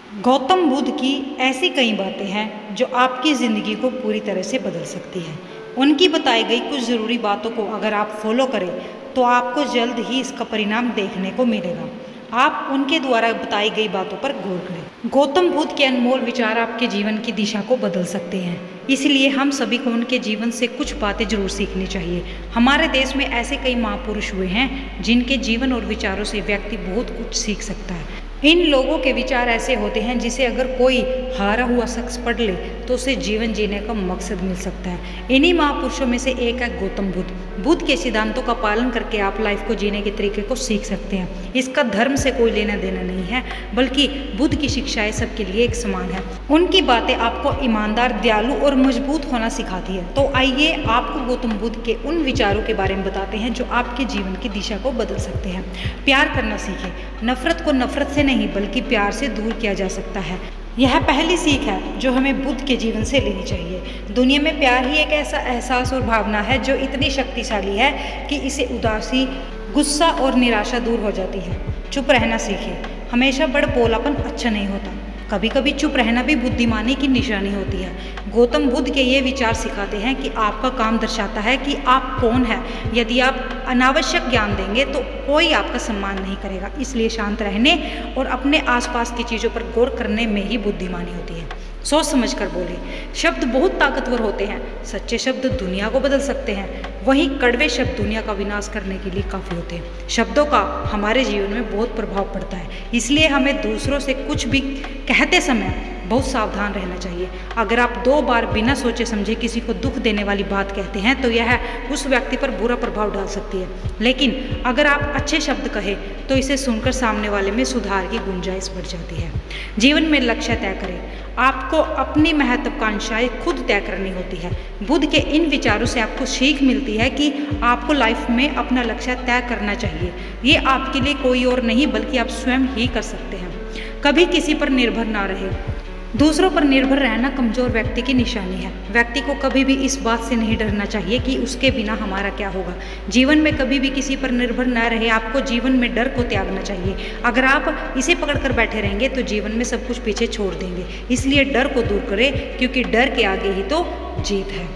गौतम बुद्ध की ऐसी कई बातें हैं जो आपकी ज़िंदगी को पूरी तरह से बदल सकती है। उनकी बताई गई कुछ ज़रूरी बातों को अगर आप फॉलो करें तो आपको जल्द ही इसका परिणाम देखने को मिलेगा। आप उनके द्वारा बताई गई बातों पर गौर करें। गौतम बुद्ध के अनमोल विचार आपके जीवन की दिशा को बदल सकते हैं, इसलिए हम सभी को उनके जीवन से कुछ बातें जरूर सीखनी चाहिए। हमारे देश में ऐसे कई महापुरुष हुए हैं जिनके जीवन और विचारों से व्यक्ति बहुत कुछ सीख सकता है। इन लोगों के विचार ऐसे होते हैं जिसे अगर कोई हारा हुआ शख्स पढ़ ले तो उसे जीवन जीने का मकसद मिल सकता है। इन्हीं महापुरुषों में से एक है गौतम बुद्ध। बुद्ध के सिद्धांतों का पालन करके आप लाइफ को जीने के तरीके को सीख सकते हैं। इसका धर्म से कोई लेना देना नहीं है, बल्कि बुद्ध की शिक्षाएं सबके लिए एक समान है। उनकी बातें आपको ईमानदार, दयालु और मजबूत होना सिखाती है। तो आइए आपको गौतम बुद्ध के उन विचारों के बारे में बताते हैं जो आपके जीवन की दिशा को बदल सकते हैं। प्यार करना सीखें। नफरत को नफरत से नहीं बल्कि प्यार से दूर किया जा सकता है। यह पहली सीख है जो हमें बुद्ध के जीवन से लेनी चाहिए। दुनिया में प्यार ही एक ऐसा एहसास और भावना है जो इतनी शक्तिशाली है कि इसे उदासी, गुस्सा और निराशा दूर हो जाती है। चुप रहना सीखें। हमेशा बड़बोलापन अच्छा नहीं होता, कभी कभी चुप रहना भी बुद्धिमानी की निशानी होती है। गौतम बुद्ध के ये विचार सिखाते हैं कि आपका काम दर्शाता है कि आप कौन है। यदि आप अनावश्यक ज्ञान देंगे तो कोई आपका सम्मान नहीं करेगा, इसलिए शांत रहने और अपने आसपास की चीज़ों पर गौर करने में ही बुद्धिमानी होती है। सोच समझ कर बोले। शब्द बहुत ताकतवर होते हैं। सच्चे शब्द दुनिया को बदल सकते हैं, वहीं कड़वे शब्द दुनिया का विनाश करने के लिए काफ़ी होते हैं। शब्दों का हमारे जीवन में बहुत प्रभाव पड़ता है, इसलिए हमें दूसरों से कुछ भी कहते समय बहुत सावधान रहना चाहिए। अगर आप 2 बार बिना सोचे समझे किसी को दुख देने वाली बात कहते हैं तो यह उस व्यक्ति पर बुरा प्रभाव डाल सकती है, लेकिन अगर आप अच्छे शब्द कहें तो इसे सुनकर सामने वाले में सुधार की गुंजाइश बढ़ जाती है। जीवन में लक्ष्य तय करें। आपको अपनी महत्वाकांक्षाएं खुद तय करनी होती है। बुद्ध के इन विचारों से आपको सीख मिलती है कि आपको लाइफ में अपना लक्ष्य तय करना चाहिए। ये आपके लिए कोई और नहीं बल्कि आप स्वयं ही कर सकते हैं। कभी किसी पर निर्भर ना रहे। दूसरों पर निर्भर रहना कमजोर व्यक्ति की निशानी है। व्यक्ति को कभी भी इस बात से नहीं डरना चाहिए कि उसके बिना हमारा क्या होगा। जीवन में कभी भी किसी पर निर्भर न रहे। आपको जीवन में डर को त्यागना चाहिए। अगर आप इसे पकड़कर बैठे रहेंगे तो जीवन में सब कुछ पीछे छोड़ देंगे। इसलिए डर को दूर करें, क्योंकि डर के आगे ही तो जीत है।